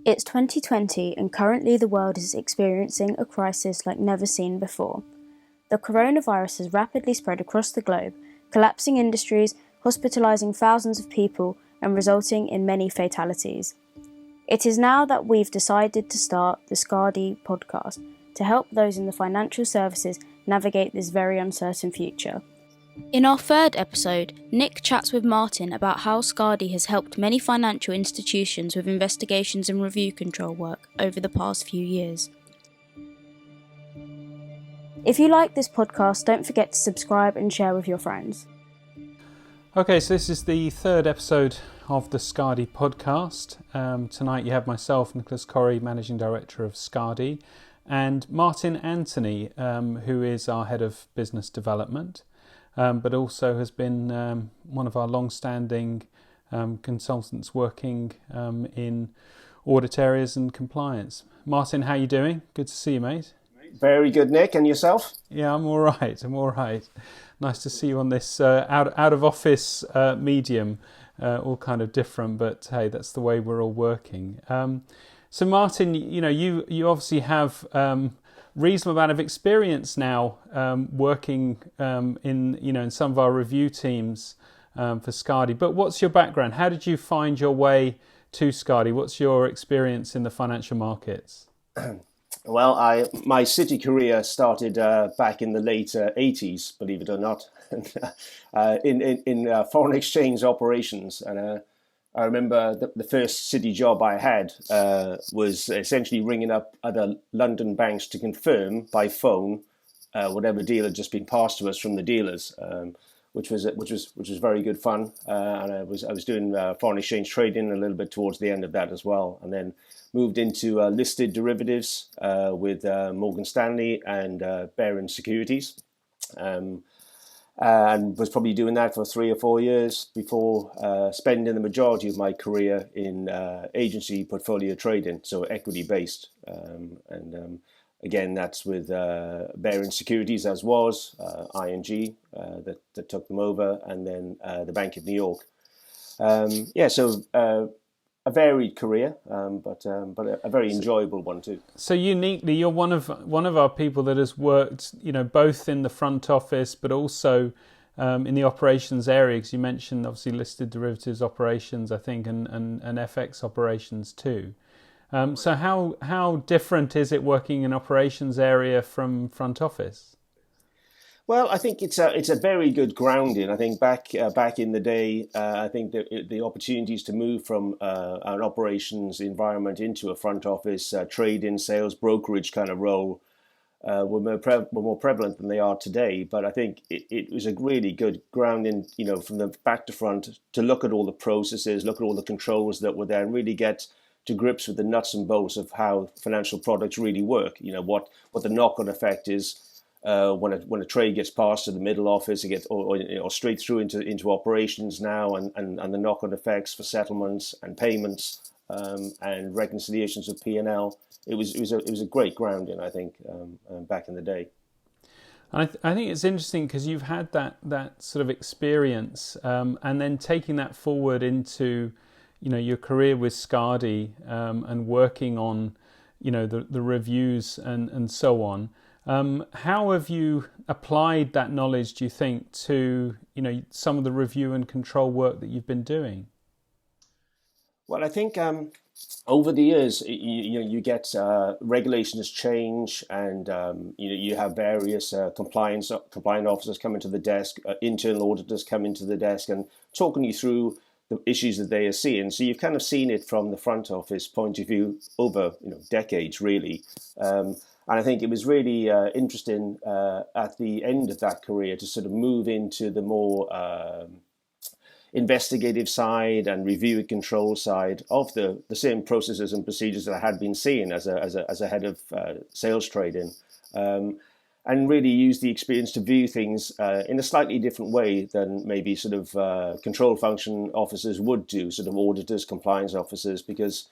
It's 2020 and currently the world is experiencing a crisis like never seen before. The coronavirus has rapidly spread across the globe, collapsing industries, hospitalising thousands of people and resulting in many fatalities. It is now that we've decided to start the Skadi podcast to help those in the financial services navigate this very uncertain future. In our third episode, Nick chats with Martin about how Skadi has helped many financial institutions with investigations and review control work over the past few years. If you like this podcast, don't forget to subscribe and share with your friends. Okay, so this is the third episode of the Skadi podcast. Tonight you have myself, Nicholas Corrie, Managing Director of Skadi, and Martin Anthony, who is our Head of Business Development. But also has been one of our long-standing consultants working in audit areas and compliance. Martin, how are you doing? Good to see you, mate. Very good, Nick. And yourself? Yeah, I'm all right. Nice to see you on this out of office medium, all kind of different, but hey, that's the way we're all working. So Martin, you obviously have reasonable amount of experience now working in some of our review teams for Skadi. But what's your background? How did you find your way to Skadi? What's your experience in the financial markets? Well, my city career started back in the late 80s, believe it or not, in foreign exchange operations. And I remember the first city job I had was essentially ringing up other London banks to confirm by phone whatever deal had just been passed to us from the dealers, which was very good fun. And I was doing foreign exchange trading a little bit towards the end of that as well, and then moved into listed derivatives with Morgan Stanley and Barron Securities. And was probably doing that for 3 or 4 years before spending the majority of my career in agency portfolio trading, so equity based. Again, that's with Barron Securities, as was ING that took them over, and then the Bank of New York. A varied career, but a very enjoyable one too. So uniquely, you're one of our people that has worked, both in the front office, but also in the operations area. Because you mentioned obviously listed derivatives operations, I think, and FX operations too. So how different is it working in operations area from front office? Well, I think it's a very good grounding. I think back in the day, I think the opportunities to move from an operations environment into a front office trading, sales, brokerage kind of role were more prevalent than they are today. But I think it was a really good grounding, from the back to front, to look at all the processes, look at all the controls that were there, and really get to grips with the nuts and bolts of how financial products really work. What the knock-on effect is. When a trade gets passed to the middle office, it gets or straight through into operations now, and the knock-on effects for settlements and payments and reconciliations of P&L. It was a great grounding, I think, back in the day. I think it's interesting because you've had that sort of experience, and then taking that forward into your career with Skadi and working on the reviews and so on. How have you applied that knowledge, do you think, to some of the review and control work that you've been doing? Well, I think over the years, you get regulations change, and you have various compliance officers come into the desk, internal auditors come into the desk, and talking you through the issues that they are seeing. So you've kind of seen it from the front office point of view over decades, really. And I think it was really interesting at the end of that career to sort of move into the more investigative side and review and control side of the same processes and procedures that I had been seeing as a head of sales trading, and really use the experience to view things in a slightly different way than maybe sort of control function officers would do, sort of auditors, compliance officers, because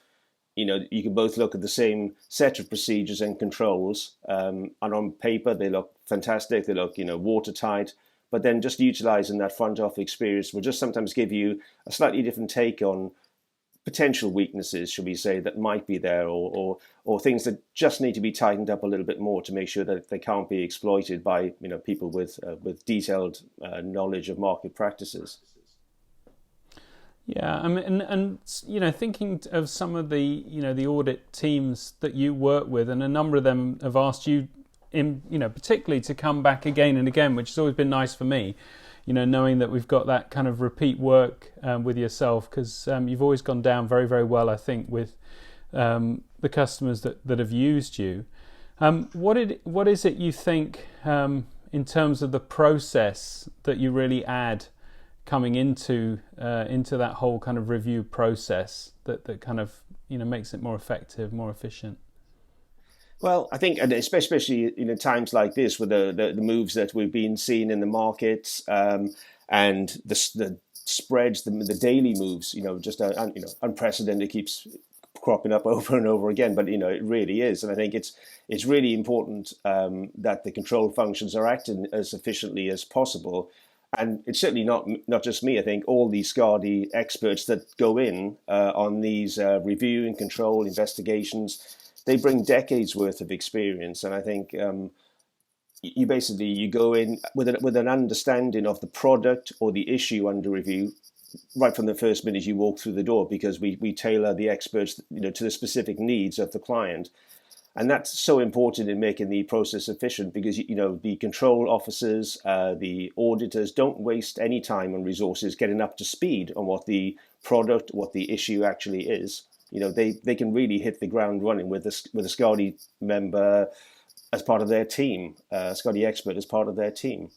you can both look at the same set of procedures and controls, and on paper they look fantastic, they look watertight, but then just utilising that front office experience will just sometimes give you a slightly different take on potential weaknesses, should we say, that might be there, or things that just need to be tightened up a little bit more to make sure that they can't be exploited by people with detailed knowledge of market practices. Yeah, I mean, and thinking of some of the the audit teams that you work with, and a number of them have asked you, particularly to come back again and again, which has always been nice for me. Knowing that we've got that kind of repeat work with yourself, because you've always gone down very, very well, I think, with the customers that have used you. What is it you think in terms of the process that you really add coming into that whole kind of review process that kind of makes it more effective, more efficient? Well, I think, and especially in times like this, with the moves that we've been seeing in the markets, and the spreads, the daily moves, just unprecedented, keeps cropping up over and over again. But it really is, and I think it's really important that the control functions are acting as efficiently as possible. And it's certainly not just me. I think all these Skadi experts that go in on these review and control investigations, they bring decades worth of experience, and I think you go in with an understanding of the product or the issue under review right from the first minute you walk through the door, because we tailor the experts to the specific needs of the client, and that's so important in making the process efficient, because the control officers, the auditors don't waste any time and resources getting up to speed on what the product, what the issue actually is. They can really hit the ground running with a Skadi member as part of their team, Skadi expert as part of their team.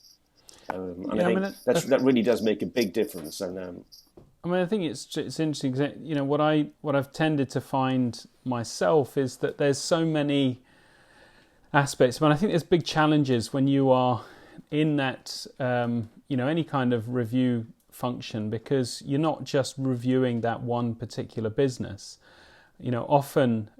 And yeah, I think that really does make a big difference. And I think it's interesting. What I've tended to find myself is that there's so many aspects. I think there's big challenges when you are in that any kind of review function, because you're not just reviewing that one particular business. Often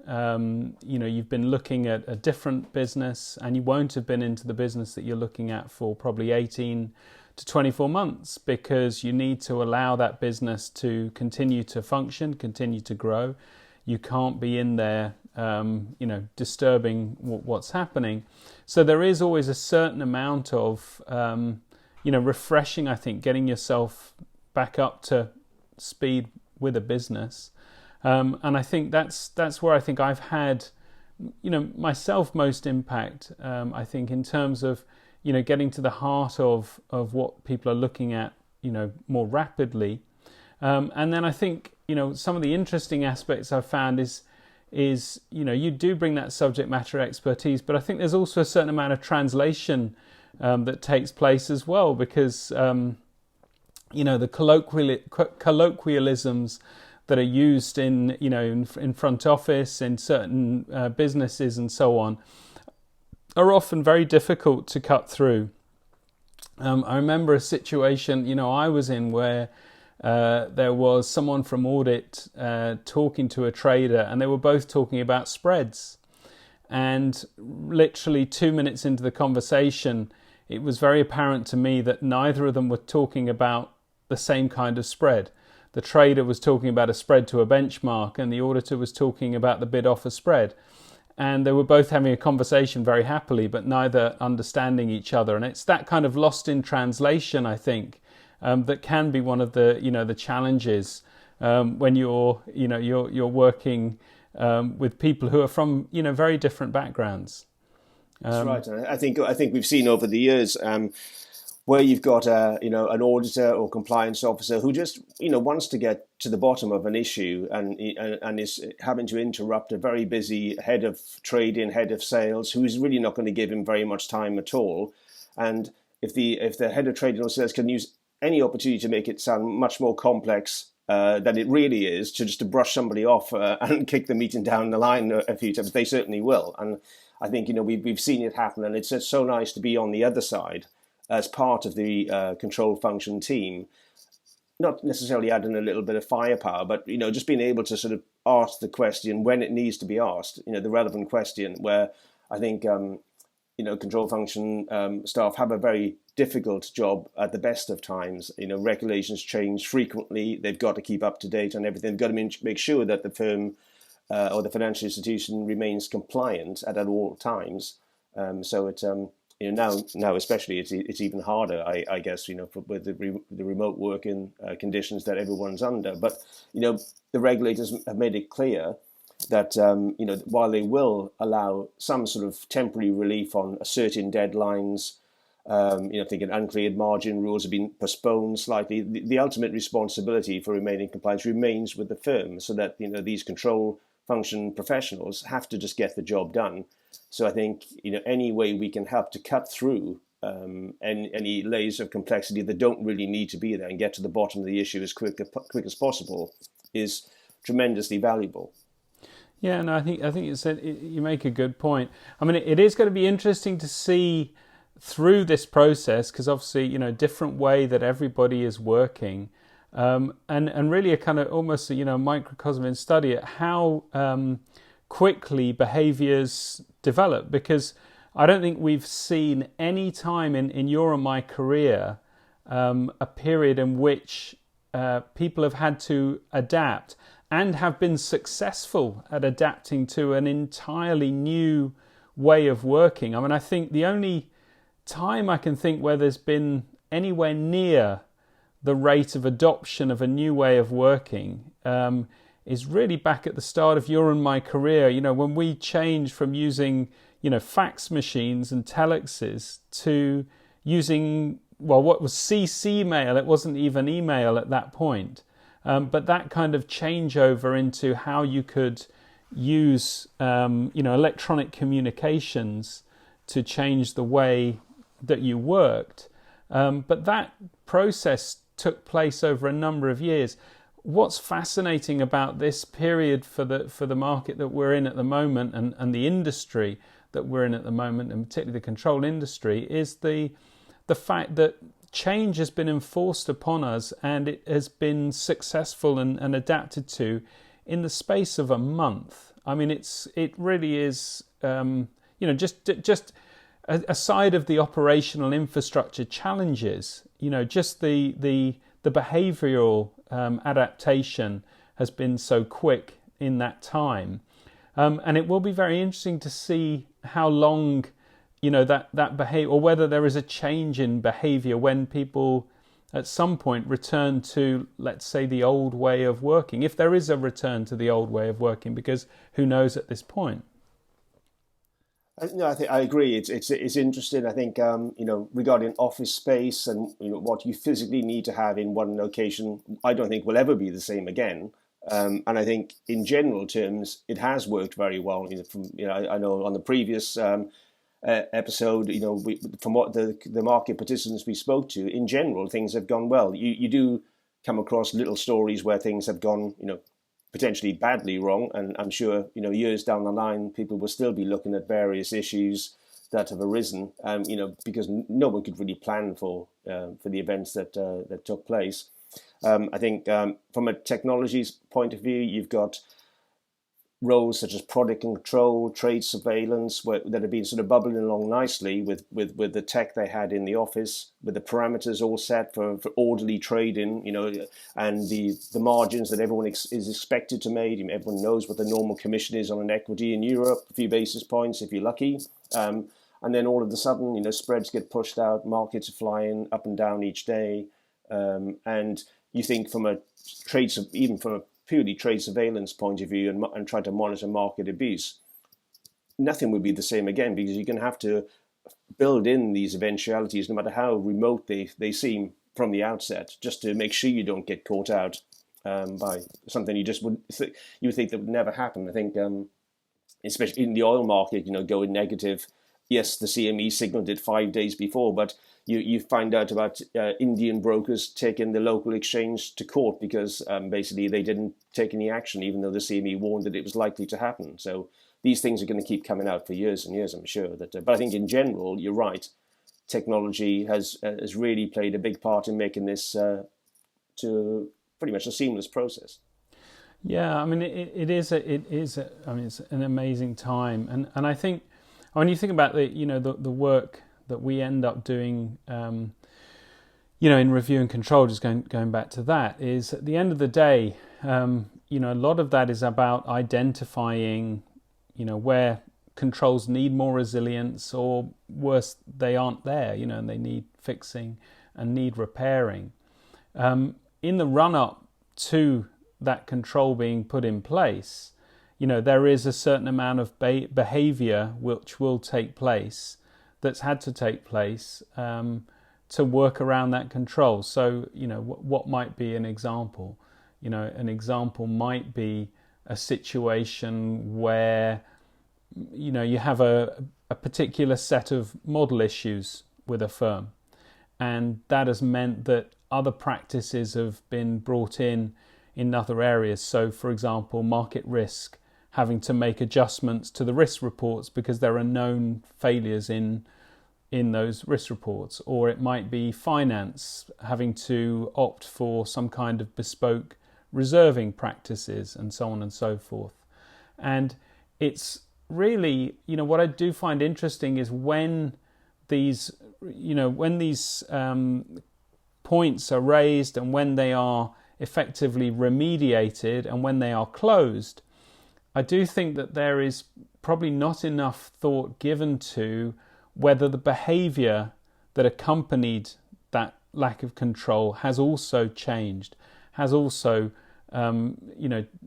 you've been looking at a different business, and you won't have been into the business that you're looking at for probably 18 to 24 months, because you need to allow that business to continue to function, continue to grow. You can't be in there disturbing what's happening. So there is always a certain amount of refreshing, I think, getting yourself back up to speed with a business. And I think that's where I think I've had, myself most impact, I think, in terms of, getting to the heart of what people are looking at, more rapidly. And then I think, some of the interesting aspects I've found is you do bring that subject matter expertise, but I think there's also a certain amount of translation that takes place as well, because the colloquialisms that are used in front office, in certain businesses and so on, are often very difficult to cut through. I remember a situation I was in where there was someone from audit talking to a trader, and they were both talking about spreads. And literally 2 minutes into the conversation, it was very apparent to me that neither of them were talking about the same kind of spread. The trader was talking about a spread to a benchmark, and the auditor was talking about the bid-offer spread. And they were both having a conversation very happily, but neither understanding each other. And it's that kind of lost in translation, I think, that can be one of the the challenges when you're working with people who are from very different backgrounds. That's right. And I think we've seen over the years where you've got an auditor or compliance officer who just wants to get to the bottom of an issue, and is having to interrupt a very busy head of trading, head of sales, who is really not going to give him very much time at all. And if the head of trading or sales can use any opportunity to make it sound much more complex than it really is, to brush somebody off and kick the meeting down the line a few times, they certainly will. And I think we've seen it happen, and it's just so nice to be on the other side as part of the control function team, not necessarily adding a little bit of firepower, but just being able to sort of ask the question when it needs to be asked, the relevant question. Where I think control function staff have a very difficult job at the best of times. Regulations change frequently. They've got to keep up to date on everything. They've got to make sure that the firm or the financial institution remains compliant at all times. So it's now especially it's even harder, I guess, with the remote working conditions that everyone's under. But the regulators have made it clear that while they will allow some sort of temporary relief on certain deadlines, thinking uncleared margin rules have been postponed slightly, the ultimate responsibility for remaining compliant remains with the firm, so that these control function professionals have to just get the job done. So I think any way we can help to cut through any layers of complexity that don't really need to be there and get to the bottom of the issue as quick as possible is tremendously valuable. Yeah, no, I think you make a good point. I mean, it is going to be interesting to see through this process, because obviously, different way that everybody is working, and really a kind of almost microcosm and study at how quickly behaviours develop. Because I don't think we've seen any time in your and my career a period in which people have had to adapt and have been successful at adapting to an entirely new way of working. I mean, I think the only time I can think where there's been anywhere near the rate of adoption of a new way of working is really back at the start of your and my career. When we changed from using, fax machines and telexes to using, what was CC mail. It wasn't even email at that point. But that kind of changeover into how you could use, electronic communications to change the way that you worked. But that process took place over a number of years. What's fascinating about this period for the market that we're in at the moment and the industry that we're in at the moment, and particularly the control industry, is the fact that change has been enforced upon us, and it has been successful and adapted to in the space of a month. I mean, it really is, just aside of the operational infrastructure challenges, just the behavioural adaptation has been so quick in that time, and it will be very interesting to see how long that behavior, or whether there is a change in behavior when people at some point return to, let's say, the old way of working, if there is a return to the old way of working, because who knows at this point. No, I think I agree. It's interesting. I think regarding office space and what you physically need to have in one location, I don't think will ever be the same again. And I think in general terms, it has worked very well. I know on the previous episode, from what the market participants we spoke to, in general, things have gone well. You do come across little stories where things have gone, potentially badly wrong, and I'm sure, years down the line, people will still be looking at various issues that have arisen, because no one could really plan for the events that took place. I think from a technology's point of view, you've got roles such as product control, trade surveillance, that have been sort of bubbling along nicely with the tech they had in the office, with the parameters all set for orderly trading, and the margins that everyone is expected to make. Everyone knows what the normal commission is on an equity in Europe, a few basis points if you're lucky. And then all of a sudden, spreads get pushed out, markets are flying up and down each day. And you think from a purely trade surveillance point of view and try to monitor market abuse, nothing would be the same again, because you're going to have to build in these eventualities, no matter how remote they seem from the outset, just to make sure you don't get caught out by something you would think that would never happen. I think, especially in the oil market, going negative. Yes, the CME signaled it 5 days before, but you find out about Indian brokers taking the local exchange to court because basically they didn't take any action, even though the CME warned that it was likely to happen. So these things are going to keep coming out for years and years, I'm sure. But I think in general, you're right. Technology has really played a big part in making this to pretty much a seamless process. Yeah, I mean, it's an amazing time, and I think When you think about the work that we end up doing, in review and control, just going back to that, is at the end of the day, a lot of that is about identifying, where controls need more resilience, or worse, they aren't there, and they need fixing and need repairing. In the run-up to that control being put in place, there is a certain amount of behaviour which will take place, that's had to take place to work around that control. So, what might be an example? An example might be a situation where, you have a particular set of model issues with a firm, and that has meant that other practices have been brought in other areas. So, for example, market risk, having to make adjustments to the risk reports because there are known failures in those risk reports. Or it might be finance, having to opt for some kind of bespoke reserving practices, and so on and so forth. And it's really, what I do find interesting is when these points are raised, and when they are effectively remediated, and when they are closed, I do think that there is probably not enough thought given to whether the behaviour that accompanied that lack of control has also changed, has also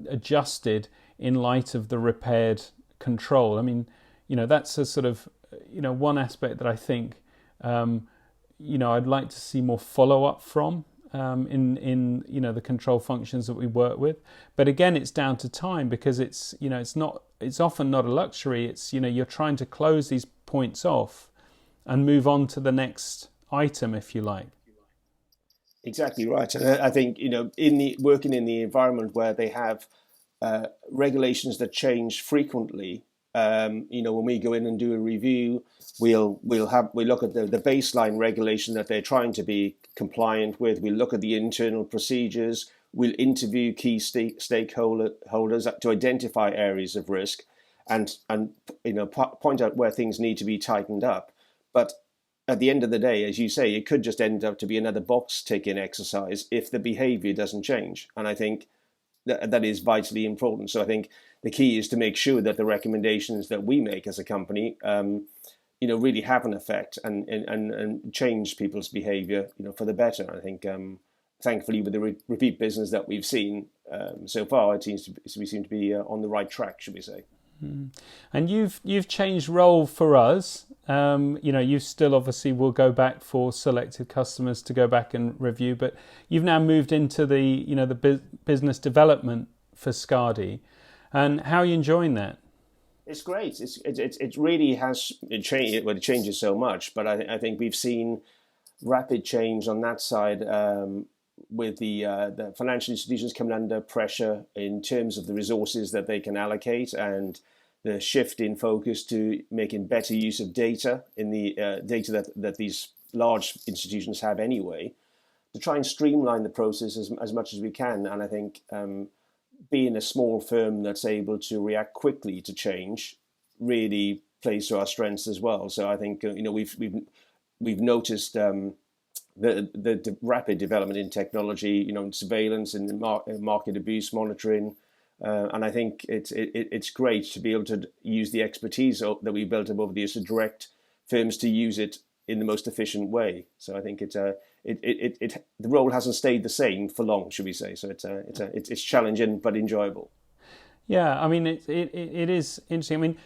adjusted in light of the repaired control. I mean, that's a sort of, one aspect that I think, I'd like to see more follow-up from in the control functions that we work with. But again, it's down to time, because it's often not a luxury. It's, you're trying to close these points off and move on to the next item, if you like. Exactly right. And I think, working in the environment where they have regulations that change frequently, when we go in and do a review, we'll look at the baseline regulation that they're trying to be compliant with. We'll look at the internal procedures. We'll interview key stakeholders to identify areas of risk, and point out where things need to be tightened up. But at the end of the day, as you say, it could just end up to be another box ticking exercise if the behaviour doesn't change. And I think that is vitally important. So I think the key is to make sure that the recommendations that we make as a company, really have an effect and change people's behaviour, for the better. I think, thankfully, with the repeat business that we've seen so far, we seem to be on the right track, should we say? And you've changed role for us. You still obviously will go back for selected customers to go back and review, but you've now moved into the business development for Skadi. And how are you enjoying that? It's great. It really has changed. Well, it changes so much, but I think we've seen rapid change on that side, with the financial institutions coming under pressure in terms of the resources that they can allocate, and the shift in focus to making better use of data, in the data that these large institutions have anyway, to try and streamline the process as much as we can. And I think being a small firm that's able to react quickly to change really plays to our strengths as well. So I think we've noticed the rapid development in technology, surveillance and market abuse monitoring. And I think it's great to be able to use the expertise that we built up over the years to direct firms to use it in the most efficient way. So I think the role hasn't stayed the same for long, should we say? So it's challenging but enjoyable. Yeah, I mean it is interesting. I mean,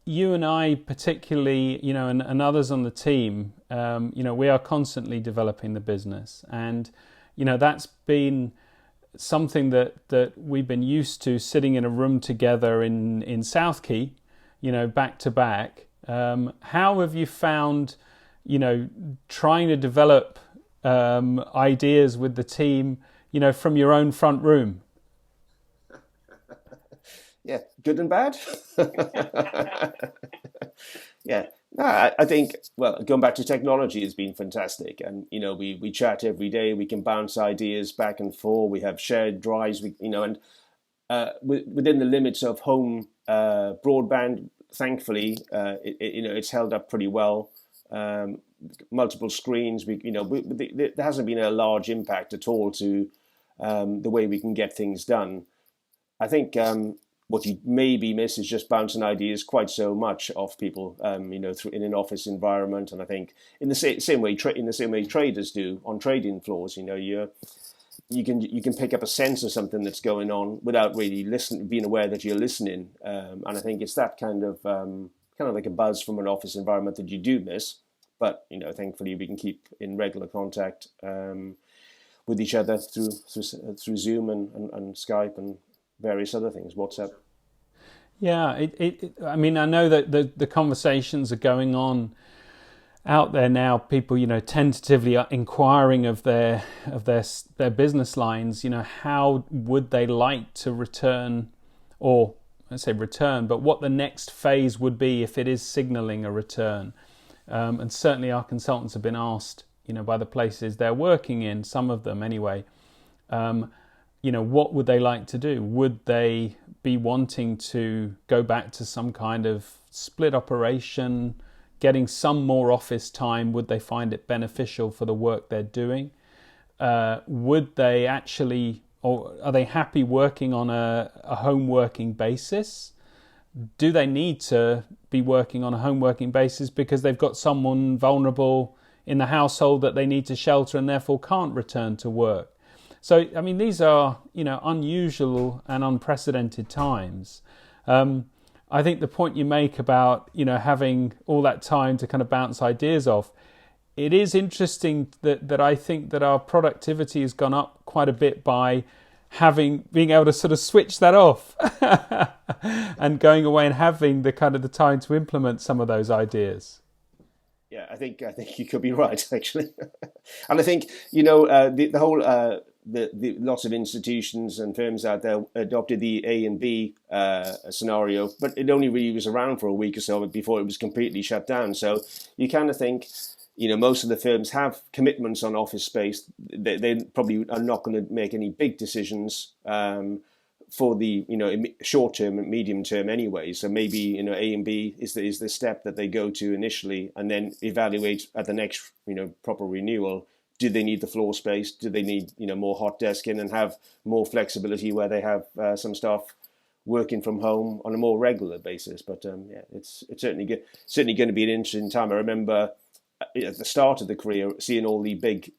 you and I particularly, and others on the team, we are constantly developing the business, and that's been something that we've been used to, sitting in a room together in South Key, back to back. How have you found, trying to develop ideas with the team, from your own front room? Yeah, good and bad. Yeah. No, I think, well, going back to technology has been fantastic. And, we chat every day. We can bounce ideas back and forth. We have shared drives, and within the limits of home broadband, thankfully, it's held up pretty well. Multiple screens, there hasn't been a large impact at all to the way we can get things done. I think what you maybe miss is just bouncing ideas quite so much off people, in an office environment. And I think in the same way traders do on trading floors, you can pick up a sense of something that's going on without really being aware that you're listening. And I think it's that kind of like a buzz from an office environment that you do miss. But thankfully we can keep in regular contact with each other through Zoom and Skype and various other things, WhatsApp. Yeah, I mean, I know that the conversations are going on out there now. People, tentatively are inquiring of their business lines. How would they like to return, or let's say return, but what the next phase would be if it is signalling a return. And certainly our consultants have been asked, by the places they're working in, some of them anyway, what would they like to do? Would they be wanting to go back to some kind of split operation, getting some more office time? Would they find it beneficial for the work they're doing? Would they actually, or are they happy working on a home working basis? Do they need to be working on a home working basis because they've got someone vulnerable in the household that they need to shelter and therefore can't return to work? So, I mean, these are, unusual and unprecedented times. I think the point you make about, having all that time to kind of bounce ideas off, it is interesting that I think that our productivity has gone up quite a bit by being able to sort of switch that off and going away and having the time to implement some of those ideas. Yeah, I think you could be right, actually. And I think, the whole the lots of institutions and firms out there adopted the A and B scenario, but it only really was around for a week or so before it was completely shut down. So you kind of think, most of the firms have commitments on office space. They probably are not going to make any big decisions for the short term and medium term anyway. So maybe A and B is the step that they go to initially, and then evaluate at the next proper renewal. Do they need the floor space? Do they need more hot desking and have more flexibility where they have some staff working from home on a more regular basis? But it's certainly going to be an interesting time. I remember at the start of the career seeing all the big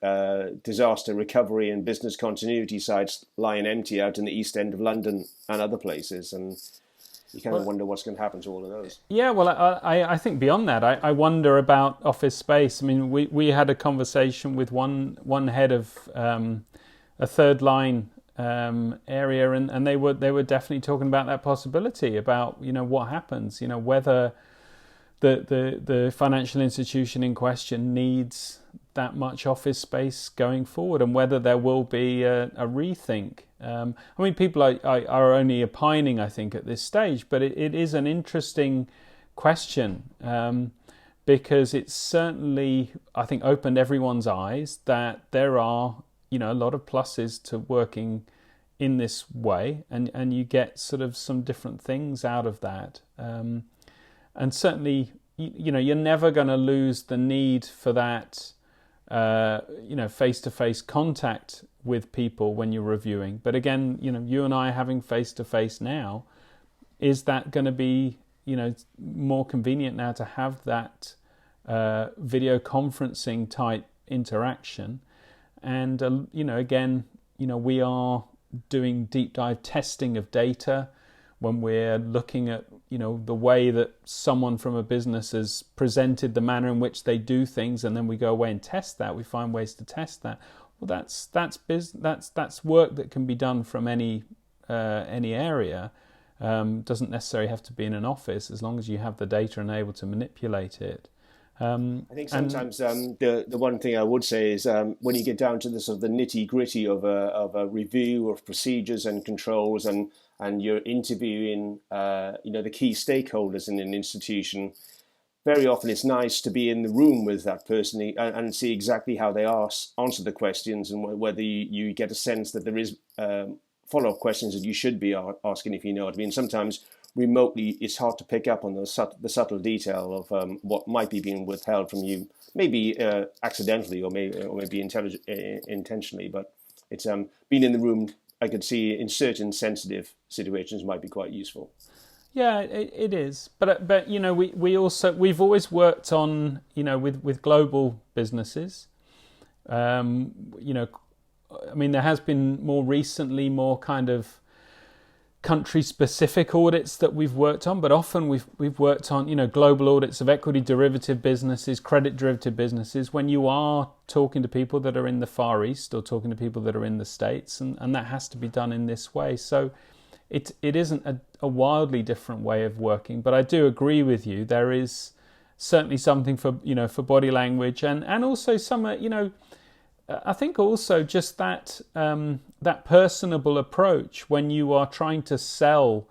disaster recovery and business continuity sites lying empty out in the East End of London and other places, and you kind of wonder what's going to happen to all of those. Yeah, well, I think beyond that, I wonder about office space. I mean, we had a conversation with one head of a third line area, and they were definitely talking about that possibility, about what happens, whether the financial institution in question needs that much office space going forward, and whether there will be a rethink. I mean, people are only opining, I think, at this stage, but it is an interesting question because it's certainly, I think, opened everyone's eyes that there are, a lot of pluses to working in this way, and you get sort of some different things out of that. And certainly, you're never going to lose the need for that, face-to-face contact with people when you're reviewing. But again, you and I having face-to-face now, is that going to be, more convenient now to have that video conferencing type interaction? And, again, we are doing deep dive testing of data when we're looking at, the way that someone from a business has presented, the manner in which they do things, and then we go away and test that. We find ways to test that. Well, that's work that can be done from any area. Doesn't necessarily have to be in an office, as long as you have the data and able to manipulate it. I think sometimes the one thing I would say is when you get down to the sort of the nitty gritty of a review of procedures and controls, and you're interviewing the key stakeholders in an institution, very often it's nice to be in the room with that person and see exactly how they answer the questions, and whether you get a sense that there is follow-up questions that you should be asking, if you know what I mean. Sometimes remotely, it's hard to pick up on the subtle detail of what might be being withheld from you, maybe accidentally or maybe intentionally. But it's being in the room, I could see in certain sensitive situations might be quite useful. Yeah, it is. But you know, we've always worked on, you know, with global businesses. You know, I mean, there has been more recently more kind of country-specific audits that we've worked on, but often we've worked on, you know, global audits of equity derivative businesses, credit derivative businesses, when you are talking to people that are in the Far East or talking to people that are in the States, and that has to be done in this way. So it isn't a wildly different way of working, but I do agree with you. There is certainly something for, you know, for body language and also some, you know, I think also just that that personable approach when you are trying to sell,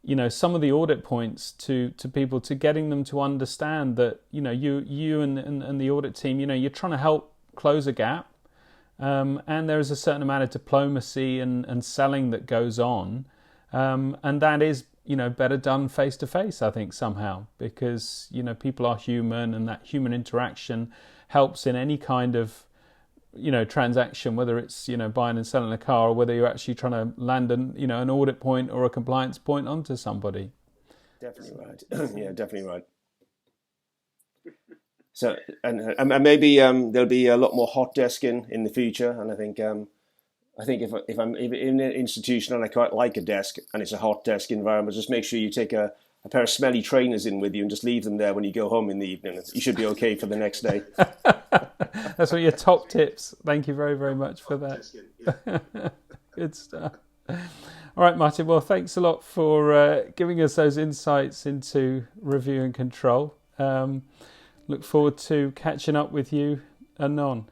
you know, some of the audit points to people, to getting them to understand that, you know, you and the audit team, you know, you're trying to help close a gap, and there is a certain amount of diplomacy and selling that goes on, and that is, you know, better done face to face, I think, somehow, because, you know, people are human, and that human interaction helps in any kind of, you know, transaction, whether it's, you know, buying and selling a car or whether you're actually trying to land an audit point or a compliance point onto somebody. Definitely right. Yeah, definitely right. So, and maybe there'll be a lot more hot desking in the future. And I think if I'm in an institution and I quite like a desk and it's a hot desk environment, just make sure you take a pair of smelly trainers in with you and just leave them there when you go home in the evening. You should be okay for the next day. That's one of your top tips. Thank you very, very much for that. Good stuff. All right, Martin. Well, thanks a lot for giving us those insights into review and control. Look forward to catching up with you anon.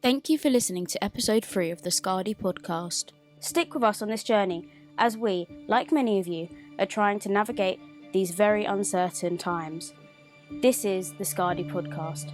Thank you for listening to episode 3 of the Skadi podcast. Stick with us on this journey as we, like many of you, are trying to navigate these very uncertain times. This is the Skadi podcast.